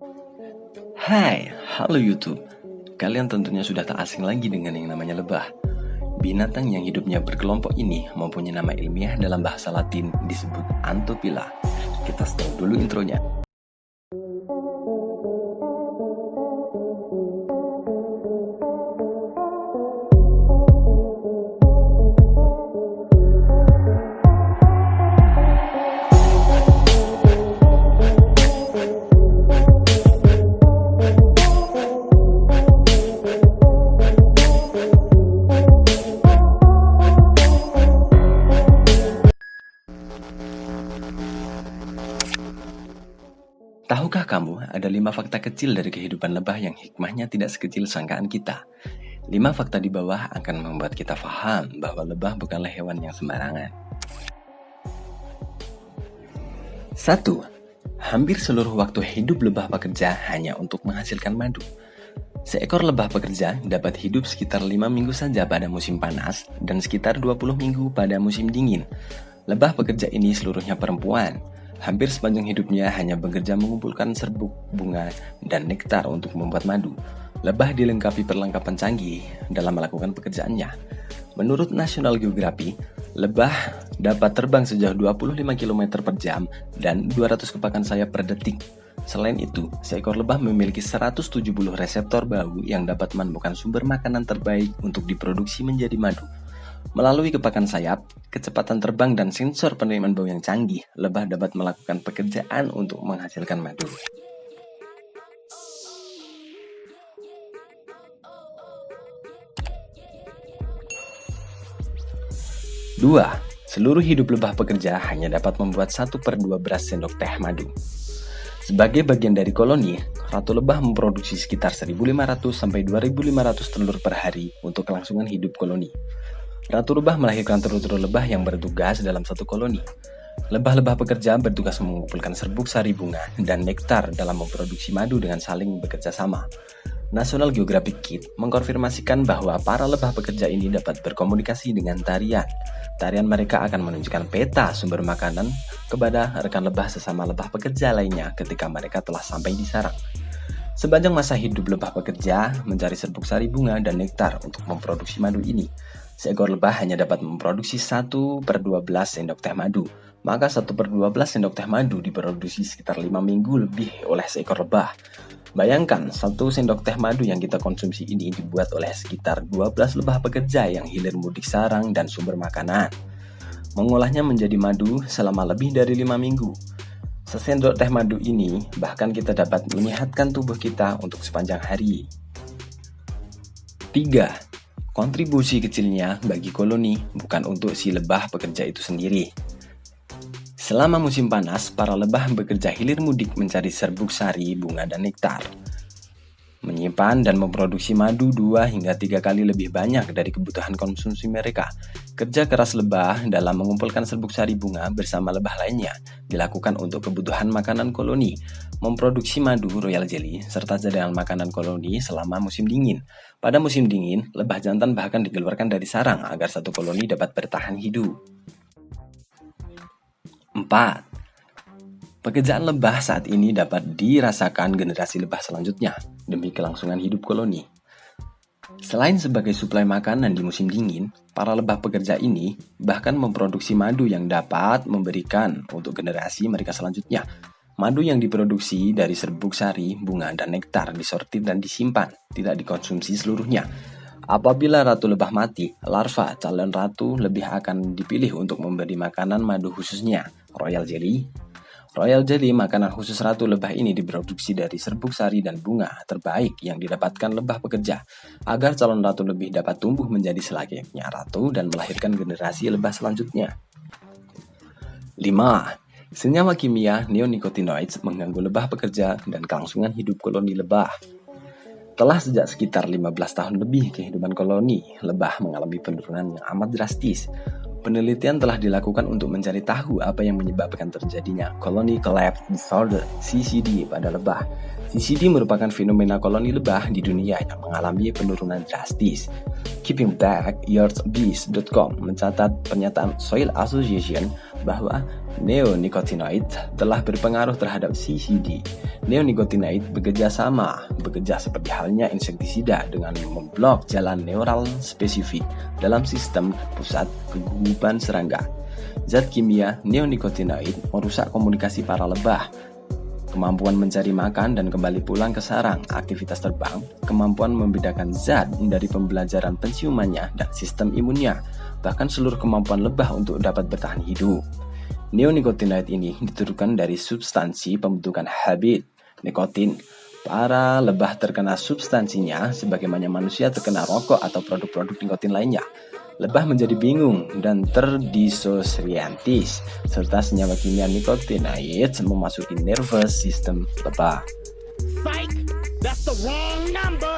Hai, halo YouTube. Kalian tentunya sudah tak asing lagi dengan yang namanya lebah. Binatang yang hidupnya berkelompok ini mempunyai nama ilmiah dalam bahasa Latin disebut Anthophila. Kita start dulu intronya. Tahukah kamu ada 5 fakta kecil dari kehidupan lebah yang hikmahnya tidak sekecil sangkaan kita? 5 fakta di bawah akan membuat kita paham bahwa lebah bukanlah hewan yang sembarangan. 1. Hampir seluruh waktu hidup lebah pekerja hanya untuk menghasilkan madu. Seekor lebah pekerja dapat hidup sekitar 5 minggu saja pada musim panas dan sekitar 20 minggu pada musim dingin. Lebah pekerja ini seluruhnya perempuan. Hampir sepanjang hidupnya hanya bekerja mengumpulkan serbuk, bunga, dan nektar untuk membuat madu. Lebah dilengkapi perlengkapan canggih dalam melakukan pekerjaannya. Menurut National Geographic, lebah dapat terbang sejauh 25 km per jam dan 200 kepakan sayap per detik. Selain itu, seekor lebah memiliki 170 reseptor bau yang dapat menemukan sumber makanan terbaik untuk diproduksi menjadi madu. Melalui kepakan sayap, kecepatan terbang, dan sensor penerimaan bau yang canggih, lebah dapat melakukan pekerjaan untuk menghasilkan madu. 2. Seluruh hidup lebah pekerja hanya dapat membuat 1/2 beras sendok teh madu. Sebagai bagian dari koloni, ratu lebah memproduksi sekitar 1.500 sampai 2.500 telur per hari untuk kelangsungan hidup koloni. Ratu lebah melahirkan telur-telur lebah yang bertugas dalam satu koloni. Lebah-lebah pekerja bertugas mengumpulkan serbuk sari bunga dan nektar dalam memproduksi madu dengan saling bekerja sama. National Geographic Kids mengkonfirmasikan bahwa para lebah pekerja ini dapat berkomunikasi dengan tarian. Tarian mereka akan menunjukkan peta sumber makanan kepada rekan lebah sesama lebah pekerja lainnya ketika mereka telah sampai di sarang. Sepanjang masa hidup lebah pekerja mencari serbuk sari bunga dan nektar untuk memproduksi madu ini. Seekor lebah hanya dapat memproduksi 1/12 sendok teh madu. Maka 1/12 sendok teh madu diproduksi sekitar 5 minggu lebih oleh seekor lebah. Bayangkan, 1 sendok teh madu yang kita konsumsi ini dibuat oleh sekitar 12 lebah pekerja yang hilir mudik sarang dan sumber makanan. Mengolahnya menjadi madu selama lebih dari 5 minggu. Sesendok teh madu ini bahkan kita dapat menyehatkan tubuh kita untuk sepanjang hari. 3. Kontribusi kecilnya bagi koloni bukan untuk si lebah pekerja itu sendiri. Selama musim panas, para lebah bekerja hilir mudik mencari serbuk sari, bunga, dan nektar. Menyimpan dan memproduksi madu 2 hingga 3 kali lebih banyak dari kebutuhan konsumsi mereka. Kerja keras lebah dalam mengumpulkan serbuk sari bunga bersama lebah lainnya dilakukan untuk kebutuhan makanan koloni, memproduksi madu royal jelly, serta cadangan makanan koloni selama musim dingin. Pada musim dingin, lebah jantan bahkan dikeluarkan dari sarang agar satu koloni dapat bertahan hidup. 4. Pekerjaan lebah saat ini dapat dirasakan generasi lebah selanjutnya demi kelangsungan hidup koloni. Selain sebagai suplai makanan di musim dingin, para lebah pekerja ini bahkan memproduksi madu yang dapat memberikan untuk generasi mereka selanjutnya. Madu yang diproduksi dari serbuk sari, bunga, dan nektar disortir dan disimpan, tidak dikonsumsi seluruhnya. Apabila ratu lebah mati, larva calon ratu lebih akan dipilih untuk memberi makanan madu khususnya, royal jelly. Royal jelly, makanan khusus ratu lebah ini diproduksi dari serbuk sari dan bunga terbaik yang didapatkan lebah pekerja, agar calon ratu lebih dapat tumbuh menjadi selayaknya ratu dan melahirkan generasi lebah selanjutnya. 5. Senyawa kimia neonicotinoids mengganggu lebah pekerja dan kelangsungan hidup koloni lebah. Setelah sejak sekitar 15 tahun lebih kehidupan koloni lebah mengalami penurunan yang amat drastis. Penelitian telah dilakukan untuk mencari tahu apa yang menyebabkan terjadinya Colony Collapse Disorder (CCD) pada lebah. CCD merupakan fenomena koloni lebah di dunia yang mengalami penurunan drastis. KeepingBackYardBees.com mencatat pernyataan Soil Association bahwa Neonicotinoid telah berpengaruh terhadap CCD. Neonicotinoid bekerja seperti halnya insektisida dengan memblok jalan neural spesifik dalam sistem pusat kegugupan serangga. Zat kimia neonicotinoid merusak komunikasi para lebah, kemampuan mencari makan dan kembali pulang ke sarang, aktivitas terbang, kemampuan membedakan zat dari pembelajaran pensiumannya dan sistem imunnya, bahkan seluruh kemampuan lebah untuk dapat bertahan hidup. Neonicotinoid ini diturunkan dari substansi pembentukan habit, nikotin. Para lebah terkena substansinya sebagaimana manusia terkena rokok atau produk-produk nikotin lainnya. Lebah menjadi bingung dan terdisorientis, serta senyawa kimia nikotinoid memasuki nervous system lebah. Psych! That's the wrong number!